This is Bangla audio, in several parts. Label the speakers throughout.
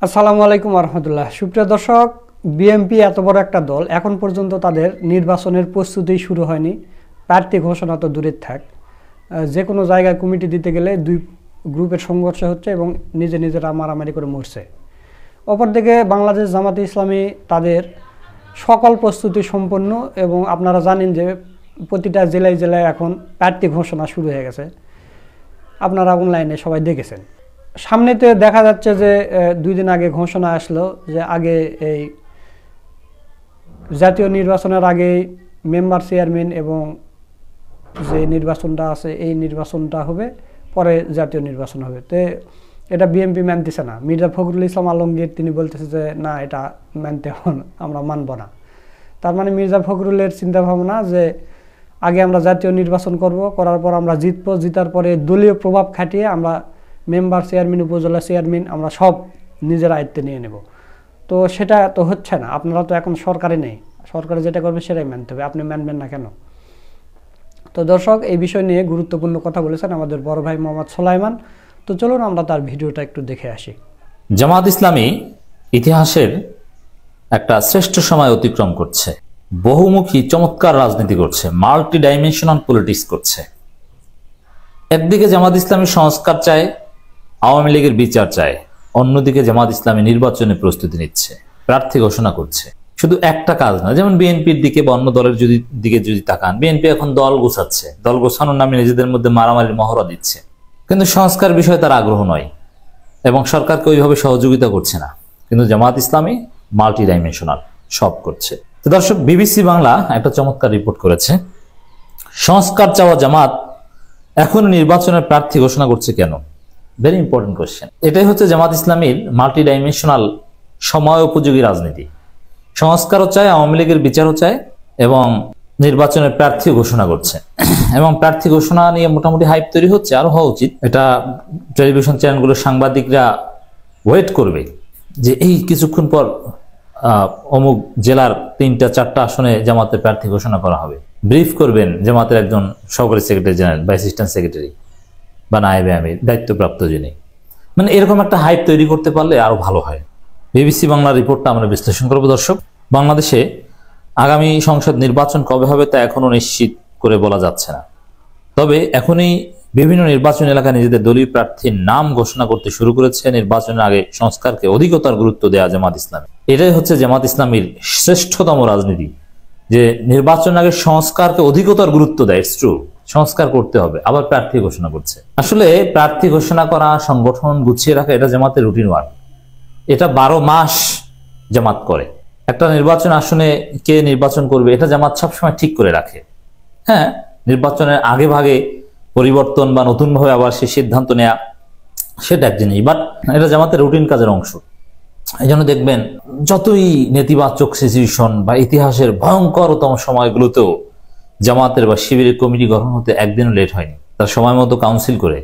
Speaker 1: আসসালামু আলাইকুম রহমতুল্লাহ। সুপ্রিয় দর্শক, বিএনপি এত বড় একটা দল, এখন পর্যন্ত তাদের নির্বাচনের প্রস্তুতি শুরু হয়নি। প্রার্থী ঘোষণা তো দূরের থাক, যে কোনো জায়গায় কমিটি দিতে গেলে দুই গ্রুপের সংঘর্ষ হচ্ছে এবং নিজেরা মারামারি করে মরছে। অপরদিকে বাংলাদেশ জামাতে ইসলামী তাদের সকল প্রস্তুতি সম্পন্ন এবং আপনারা জানেন যে প্রতিটা জেলায় জেলায় এখন প্রার্থী ঘোষণা শুরু হয়ে গেছে। আপনারা অনলাইনে সবাই দেখেছেন। সামনেতে দেখা যাচ্ছে যে 2 দিন আগে ঘোষণা আসলো যে আগে এই জাতীয় নির্বাচনের আগে মেম্বার চেয়ারম্যান এবং যে নির্বাচনটা আছে এই নির্বাচনটা হবে, পরে জাতীয় নির্বাচন হবে। তো এটা বিএনপি মানতেছে না। মির্জা ফখরুল ইসলাম আলমগীর তিনি বলতেছে যে না, এটা মানতে আমরা মানব না। তার মানে মির্জা ফখরুলের চিন্তাভাবনা যে আগে আমরা জাতীয় নির্বাচন করার পর আমরা জিতবো, জিতার পরে দলীয় প্রভাব খাটিয়ে আমরা মেম্বার চেয়ারম্যান, উপজেলা চেয়ারম্যান আমরা সব নিজের আয়ত্তে নিয়ে নেব। তো সেটা তো হচ্ছে না। আপনারা তো এখন সরকারে নেই, সরকারে যেটা করবে সেটাই মানতে হবে। আপনি মানবেন না কেন? তো দর্শক, এই বিষয় নিয়ে গুরুত্বপূর্ণ কথা বলেছেন আমাদের বড় ভাই মোহাম্মদ সোলাইমান। তো চলুন আমরা তার ভিডিওটা একটু দেখে আসি।
Speaker 2: জামাত ইসলামী ইতিহাসের একটা শ্রেষ্ঠ সময় অতিক্রম করছে, বহুমুখী চমৎকার রাজনীতি করছে, মাল্টি ডাইমেনশনাল পলিটিক্স করছে। একদিকে জামাত ইসলামী সংস্কার চায়, আওয়ামী লীগের বিচার চায়, অন্যদিকে জামাত ইসলামী নির্বাচনে প্রস্তুতি নিচ্ছে, প্রার্থী ঘোষণা করছে। শুধু একটা কাজ না, যেমন বিএনপির দিকে বা অন্য দলের দিকে যদি তাকান, বিএনপি এখন দল গোছাচ্ছে, দল গোছানোর নামে নিজেদের মধ্যে মারামারির মহড়া দিচ্ছে, কিন্তু সংস্কার বিষয়ে তার আগ্রহ নয় এবং সরকারকে ওইভাবে সহযোগিতা করছে না। কিন্তু জামাত ইসলামী মাল্টি ডাইমেনশনাল, সব করছে। তো দর্শক, বিবিসি বাংলা একটা চমৎকার রিপোর্ট করেছে, সংস্কার চাওয়া জামাত এখন নির্বাচনের প্রার্থী ঘোষণা করছে কেন? Very important question. এটাই হচ্ছে জামাত ইসলামীর মাল্টি ডাইমেনশনাল সময় উপযোগী রাজনীতি। সংস্কারও চায়, আওয়ামী লীগের বিচারও চায় এবং নির্বাচনের প্রার্থী ঘোষণা করছে। এবং প্রার্থী ঘোষণা নিয়ে মোটামুটি হাইপ তৈরি হচ্ছে, আরো হওয়া উচিত। এটা টেলিভিশন চ্যানেলগুলোর সাংবাদিকরা ওয়েট করবে যে এই কিছুক্ষণ পর অমুক জেলার 3টা-4টা আসনে জামাতের প্রার্থী ঘোষণা করা হবে। ব্রিফ করবেন জামাতের একজন সহকারী সেক্রেটারি জেনারেল বা অ্যাসিস্ট্যান্ট সেক্রেটারি বা নায়েবে আমির, দায়িত্বপ্রাপ্ত যিনি। মানে এরকম একটা হাইপ তৈরি করতে পারলে আরো ভালো হয়। বিবিসি বাংলা রিপোর্টটা আমরা বিশ্লেষণ করবো। দর্শক, বাংলাদেশে আগামী সংসদ নির্বাচন কবে হবে তা এখনো নিশ্চিত করে বলা যাচ্ছে না। তবে এখনই বিভিন্ন নির্বাচন এলাকায় নিজেদের দলীয় প্রার্থীর নাম ঘোষণা করতে শুরু করেছে। নির্বাচনের আগে সংস্কারকে অধিকতর গুরুত্ব দেয়া জামাত ইসলামী। এটাই হচ্ছে জামাত ইসলামীর শ্রেষ্ঠতম রাজনীতি, যে নির্বাচনের আগে সংস্কারকে অধিকতর গুরুত্ব দেয়। ইটস ট্রু, সংস্কার করতে হবে, আবার প্রার্থী ঘোষণা করছে। আসলে প্রার্থী ঘোষণা করা, সংগঠন গুছিয়ে রাখা, এটা জামাতের রুটিন ওয়ার্ক। এটা 12 মাস জামাত করে। একটা নির্বাচন আসনে কে নির্বাচন করবে এটা জামাত সবসময় ঠিক করে রাখে। হ্যাঁ, নির্বাচনের আগে ভাগে পরিবর্তন বা নতুন ভাবে আবার সে সিদ্ধান্ত নেয়া, সেটা এক জিনিস, বাট এটা জামাতের রুটিন কাজের অংশ। এই জন্য দেখবেন যতই নেতিবাচক সিচুয়েশন বা ইতিহাসের ভয়ঙ্করতম সময়গুলোতেও জামাতের বা শিবিরের কমিটি গঠন হতে একদিনও লেট হয়নি। তার সময় মতো কাউন্সিল করে,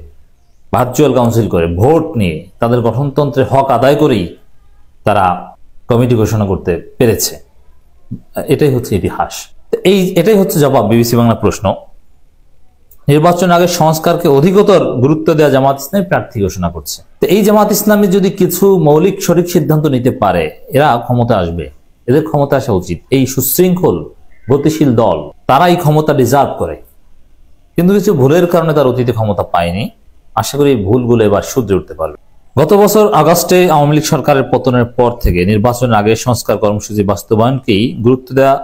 Speaker 2: ভার্চুয়াল কাউন্সিল করে, ভোট নিয়ে, তাদের গঠনতন্ত্রের হক আদায় করেই তারা কমিটি ঘোষণা করতে পেরেছে। এটাই হচ্ছে ইতিহাস। এটাই হচ্ছে জবাব বিবিসি বাংলা প্রশ্ন। নির্বাচন আগে সংস্কারকে অধিকতর গুরুত্ব দেওয়া জামাত ইসলামী প্রার্থী ঘোষণা করছে। তো এই জামাত ইসলামী যদি কিছু মৌলিক সঠিক সিদ্ধান্ত নিতে পারে, এরা ক্ষমতা আসবে, এদের ক্ষমতা আসা উচিত। এই সুশৃঙ্খল গতিশীল দল, তারা এই ক্ষমতা ডিজার্ভ করে, কিন্তু কিছু ভুলের কারণে তার অতীতে ক্ষমতা পায়নি। আশা করি এই ভুলগুলো এবার শুধরে উঠতে পারবে। গত বছর আগস্টে আওয়ামী লীগ সরকারের পতনের পর থেকে নির্বাচনের আগে সংস্কার কর্মসূচি বাস্তবায়নকেই গুরুত্ব দেওয়া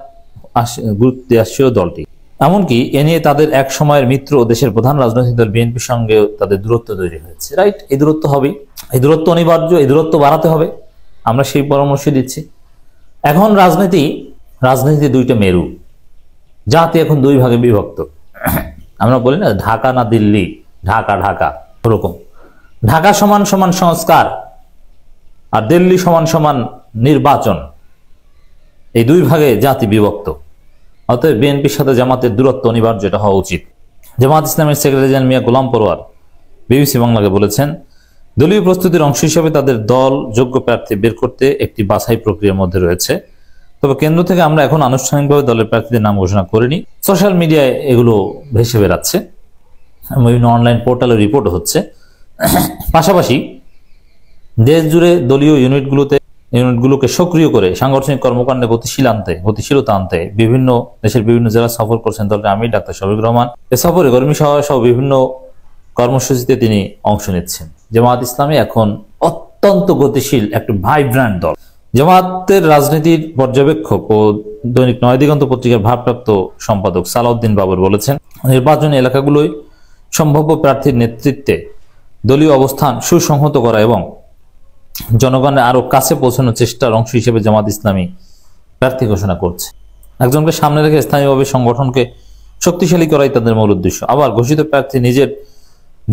Speaker 2: আসছিল দলটি। এমনকি এ নিয়ে তাদের এক সময়ের মিত্র দেশের প্রধান রাজনৈতিক দল বিএনপির সঙ্গে তাদের দূরত্ব তৈরি হয়েছে। রাইট, এই দূরত্ব হবেই, এই দূরত্ব অনিবার্য, এই দূরত্ব বাড়াতে হবে, আমরা সেই পরামর্শ দিচ্ছি। এখন রাজনীতি 2টা মেরু, জাতি এখন 2 ভাগে বিভক্ত। আমরা বলি না ঢাকা না দিল্লি, ঢাকা ঢাকা, ওরকম ঢাকা সমান সমান সংস্কার আর দিল্লি সমান সমান নির্বাচন, এই 2 ভাগে জাতি বিভক্ত। অতএব বিএনপির সাথে জামাতের দূরত্ব অনিবার্য, এটা হওয়া উচিত। জামাত ইসলামের সেক্রেটারি জেনারেল মিয়া গোলাম পরোয়ার বিবিসি বাংলাকে বলেছেন, দলীয় প্রস্তুতির অংশ হিসেবে তাদের দল যোগ্য প্রার্থী বের করতে একটি বাছাই প্রক্রিয়ার মধ্যে রয়েছে। তবে কেন্দ্র থেকে আমরা এখন আনুষ্ঠানিকভাবে দলের প্রার্থীদের নাম ঘোষণা করিনি। সোশ্যাল মিডিয়ায় এগুলো ভেসে বেড়াচ্ছে, বিভিন্ন অনলাইন পোর্টালে রিপোর্ট হচ্ছে। পাশাপাশি দেশ জুড়ে দলীয় ইউনিটগুলোকে সক্রিয় করে সাংগঠনিক কর্মকাণ্ডে গতিশীলতা আনতে দেশের বিভিন্ন জেলা সফর করছেন দলের আমির ডাক্তার শফিকুর রহমান। এ সফরে কর্মী সভা সহ বিভিন্ন কর্মসূচিতে তিনি অংশ নিচ্ছেন। জামায়াত ইসলামী এখন অত্যন্ত গতিশীল একটি ভাইব্রান্ট দল। জামায়াতের রাজনীতির পর্যবেক্ষক ও দৈনিক নয় দিগন্ত পত্রিকার ভারপ্রাপ্ত সম্পাদক সালাউদ্দিন বাবর বলেছেন, নির্বাচনী এলাকাগুলোয় সম্ভাব্য প্রার্থীর নেতৃত্বে দলীয় অবস্থান সুসংহত করা এবং জনগণের আরো কাছে পৌঁছানোর চেষ্টার অংশ হিসেবে জামাত ইসলামী প্রার্থী ঘোষণা করছে। একজনকে সামনে রেখে স্থানীয়ভাবে সংগঠনকে শক্তিশালী করাই তাদের মূল উদ্দেশ্য। আবার ঘোষিত প্রার্থী নিজের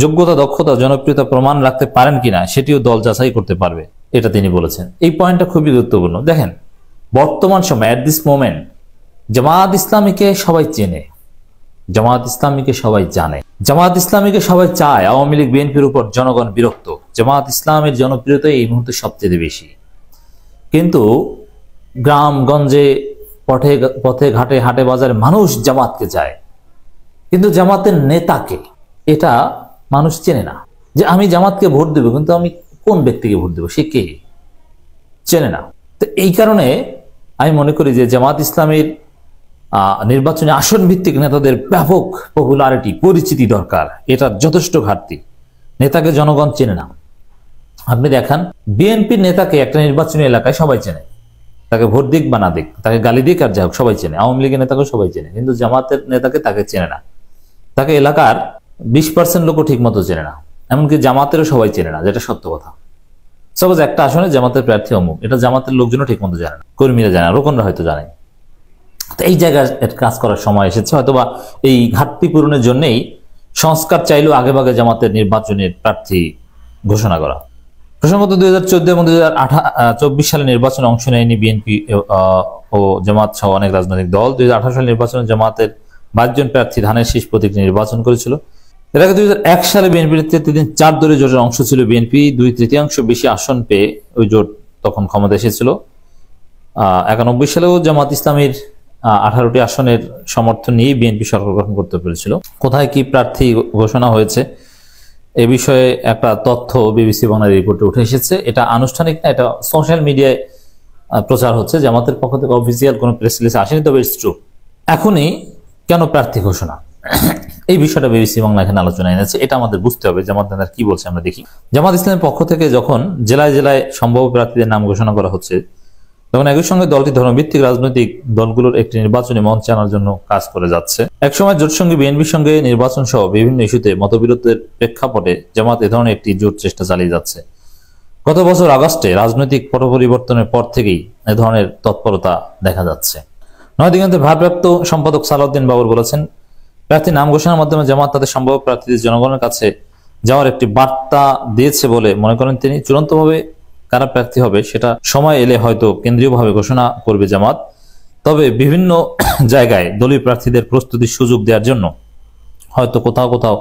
Speaker 2: যোগ্যতা, দক্ষতা, জনপ্রিয়তা প্রমাণ রাখতে পারেন কিনা সেটিও দল যাচাই করতে পারবে, এটা তিনি বলেছেন। এই পয়েন্টটা খুবই গুরুত্বপূর্ণ। দেখেন, বর্তমান সময় অ্যাট দিস মোমেন্ট জামাত ইসলামীকে সবাই চেনে, জামাত ইসলামীকে সবাই জানে, জামাত ইসলামীকে সবাই চায়। আওয়ামী লীগ বিএনপির উপর জনগণ বিরক্ত। জামাত ইসলামের জনপ্রিয়তা এই মুহূর্তে সবচেয়ে বেশি। কিন্তু গ্রামগঞ্জে, পথে ঘাটে, হাটে বাজারে মানুষ জামাতকে চায়, কিন্তু জামাতের নেতাকে এটা মানুষ চেনে না। যে আমি জামাতকে ভোট দেব, কিন্তু আমি কোন ব্যক্তিকে ভোট দেব, সে কে, চেনে না। তো এই কারণে আমি মনে করি যে জামাত ইসলামের নির্বাচনে আসন ভিত্তিক নেতাদের ব্যাপক পপুলারিটি, পরিচিতি দরকার। এটার যথেষ্ট ঘাটতি। নেতাকে জনগণ চেনে না। আপনি দেখান, বিএনপির নেতাকে একটা নির্বাচনী এলাকায় সবাই চেনে, তাকে ভোট দিক বা না দিক, তাকে গালি দিক আর যাই হোক সবাই চেনে। আওয়ামী লীগের নেতাকে সবাই চেনে, কিন্তু জামাতের নেতাকে তাকে চেনে না। তাকে এলাকার 20% লোকও ঠিক মতো চেনে না, এমনকি জামাতেরও সবাই চেনে না, যেটা সত্য কথা। সাপোজ একটা আসনে জামাতের প্রার্থী অমুক, এটা জামাতের লোকজনও ঠিক মতো জানে না, কর্মীরা জানে না, রোকনরা হয়তো জানে। তো এই জায়গায় কাজ করার সময় এসেছে। হয়তোবা এই ঘাটতি পূরণের জন্যই সংস্কার চাইলেও আগেভাগে জামাতের নির্বাচনের প্রার্থী ঘোষণা করা। প্রসঙ্গত 2014 এবং 2024 সালে নির্বাচনে অংশ নেয়নি বিএনপি ও জামাত সহ অনেক রাজনৈতিক দল। 2018 সালে নির্বাচনে জামাতের 22 জন প্রার্থী ধানের শীষ প্রতীক নির্বাচন করেছিল। এর আগে 2001 সালে বিএনপির নেতৃত্বে 4 দলীয় জোটের অংশ ছিল বিএনপি। 2/3 বেশি আসন পেয়ে ওই জোট তখন ক্ষমতা এসেছিল। 91 সালেও জামাত ইসলামীর 18টি আসনের সমর্থন নিয়ে বিএনপি সরকার গঠন করতে পেরেছিল। কোথায় কি প্রার্থী ঘোষণা হয়েছে এ বিষয়ে একটা তথ্য বিবিসি বাংলার রিপোর্টে উঠে এসেছে। এটা আনুষ্ঠানিক না, এটা সোশ্যাল মিডিয়ায় প্রচার হচ্ছে। জামাতের পক্ষ থেকে অফিসিয়াল কোনো প্রেস রিলিজ আসেনি, তবে ইটস ট্রু। এখনই কেন প্রার্থী ঘোষণা, এই বিষয়টা বিবিসি বাংলা এখানে আলোচনা এনেছে। এটা আমাদের বুঝতে হবে জামাত নেতারা কি বলছে। আমরা দেখি, জামাত ইসলামের পক্ষ থেকে যখন জেলায় জেলায় সম্ভাব্য প্রার্থীদের নাম ঘোষণা করা হচ্ছে, তখন একই সঙ্গে দলটি ধর্মভিত্তিক রাজনৈতিক দলগুলোর একটি নির্বাচনী মঞ্চে আনার জন্য কাজ করে যাচ্ছে। একসময় জোটসঙ্গী বিএনপির সঙ্গে নির্বাচন সহ বিভিন্ন ইস্যুতে মতবিরোধের প্রেক্ষাপটে জামাত এ ধরনের একটি জোট চেষ্টা চালিয়ে যাচ্ছে। গত বছর আগস্টে রাজনৈতিক পট পরিবর্তনের পর থেকেই এ ধরনের তৎপরতা দেখা যাচ্ছে। নয় দিগন্তের ভারপ্রাপ্ত সম্পাদক সালাউদ্দিন বাবর বলেছেন, প্রার্থী নাম ঘোষণার মাধ্যমে জামাত তাদের সম্ভাব্য প্রার্থীদের জনগণের কাছে যাওয়ার একটি বার্তা দিয়েছে বলে মনে করেন তিনি। চূড়ান্তভাবে কারা প্রার্থী হবে সেটা সময় এলে হয়তো কেন্দ্রীয়ভাবে ঘোষণা করবে জামাত। তবে বিভিন্ন জায়গায় দলীয় প্রার্থীদের প্রস্তুতির সুযোগ দেওয়ার জন্য হয়তো কোথাও কোথাও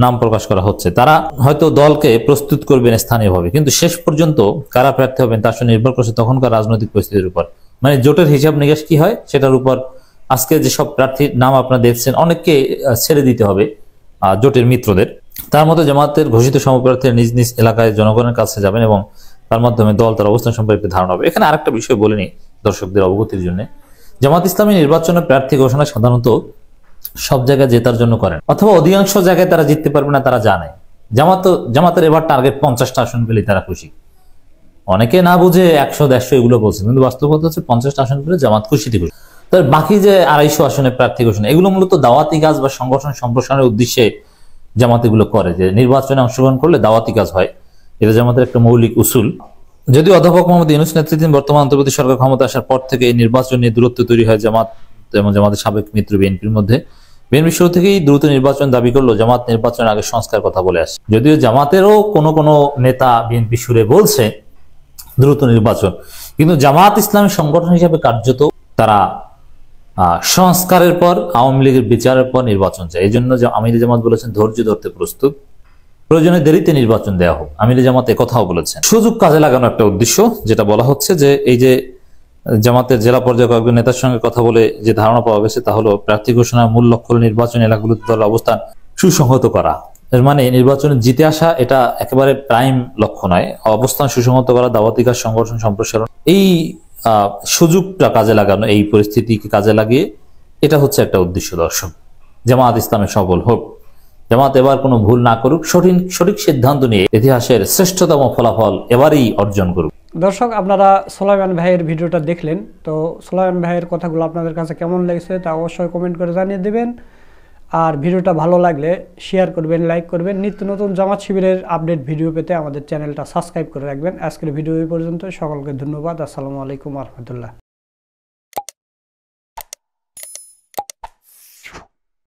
Speaker 2: নাম প্রকাশ করা হচ্ছে। তারা হয়তো দলকে প্রস্তুত করবেন স্থানীয়ভাবে, কিন্তু শেষ পর্যন্ত কারা প্রার্থী হবেন তার সাথে নির্ভর করছে তখনকার রাজনৈতিক পরিস্থিতির উপর। মানে জোটের হিসাব নিকাশ কি হয় সেটার উপর আজকে যেসব প্রার্থীর নাম আপনারা দেখছেন অনেককে ছেড়ে দিতে হবে জোটের মিত্রদের। তার মধ্যে জামাতের ঘোষিত সমপ্রার্থীরা নিজ নিজ এলাকায় জনগণের কাছে যাবেন এবং তার মাধ্যমে দল তার অবস্থান সম্পর্কে ধারণা হবে। এখানে আরেকটা বিষয় বলে নিই দর্শকদের অবগতির জন্য, জামাত ইসলামী নির্বাচনে প্রার্থী ঘোষণা সাধারণত সব জায়গায় জেতার জন্য করেন, অথবা অধিকাংশ জায়গায় তারা জিততে পারবে না তারা জানে। জামাতের এবার টার্গেট 50টা আসন পেলে তারা খুশি। অনেকে না বুঝে 100-150 এগুলো বলছে, কিন্তু বাস্তবতা হচ্ছে 50টা আসন পেলে জামাত খুশিতে খুশি। তার বাকি যে 250 আসনে প্রার্থী ঘোষণা, এগুলো মূলত দাওয়াতি কাজ বা সংগঠন সম্প্রসারণের উদ্দেশ্যে জামাত এগুলো করে, যে নির্বাচনে অংশগ্রহণ করলে দাওয়াতি কাজ হয়। এটা জামাতের একটা মৌলিক উসুল। যদিও অধ্যাপক মোহাম্মদ ইউনূস নেতৃত্বাধীন বর্তমান অন্তর্বর্তী সরকার ক্ষমতা আসার পর থেকে এই নির্বাচন নিয়ে দূরত্ব তৈরি হয় জামাত এবং জামাতের সাবেক মিত্র বিএনপির মধ্যে। বিএনপি শুরু থেকেই দ্রুত নির্বাচন দাবি করলো, জামাত নির্বাচনের আগে সংস্কার কথা বলে আসে। যদিও জামাতেরও কোনো নেতা বিএনপি সুরে বলছে দ্রুত নির্বাচন, কিন্তু জামাত ইসলামী সংগঠন হিসেবে কার্যত তারা সংস্কারের পর, আওয়ামী লীগের বিচারের পর নির্বাচন চায়। এই জন্য আমির জামাত বলেছেন ধৈর্য ধরতে প্রস্তুত, প্রয়োজনে দেরিতে নির্বাচন দেওয়া হোক। আমির জামাত কথাও বলেছেন। সুযোগ কাজে লাগানো একটা উদ্দেশ্য, যেটা বলা হচ্ছে যে এই যে জামাতের জেলা পর্যায়ে কয়েকজন নেতার সঙ্গে কথা বলে যে ধারণা পাওয়া গেছে তা হলো প্রার্থী ঘোষণার মূল লক্ষ্য হল নির্বাচনী এলাকাগুলোতে দলের অবস্থান সুসংহত করা। এর মানে নির্বাচনে জিতে আসা এটা একেবারে প্রাইম লক্ষ্য নয়, অবস্থান সুসংহত করা, দাওয়াতিকার সংগঠন সম্প্রসারণ, এই সুযোগটা কাজে লাগানো, এই পরিস্থিতিকে কাজে লাগিয়ে এটা হচ্ছে একটা উদ্দেশ্য। দর্শক, জামাত ইসলামে সফল হোক, জামাত এবার কোনো ভুল না করুক, সঠিক সিদ্ধান্ত নিয়ে ইতিহাসের শ্রেষ্ঠতম ফলাফল এবারই অর্জন করুক।
Speaker 1: দর্শক, আপনারা সোলাইমান ভাইয়ের ভিডিওটা দেখলেন, তো সোলাইমান ভাইয়ের কথাগুলো আপনাদের কাছে কেমন লেগেছে তা অবশ্যই কমেন্ট করে জানিয়ে দেবেন। আর ভিডিওটা ভালো লাগলে শেয়ার করবেন, লাইক করবেন। নিত্য নতুন জামাত শিবিরের আপডেট ভিডিও পেতে আমাদের চ্যানেলটা সাবস্ক্রাইব করে রাখবেন। আজকের ভিডিও এই পর্যন্ত। সকলকে ধন্যবাদ। আসসালামু আলাইকুম ওয়া রাহমাতুল্লাহ।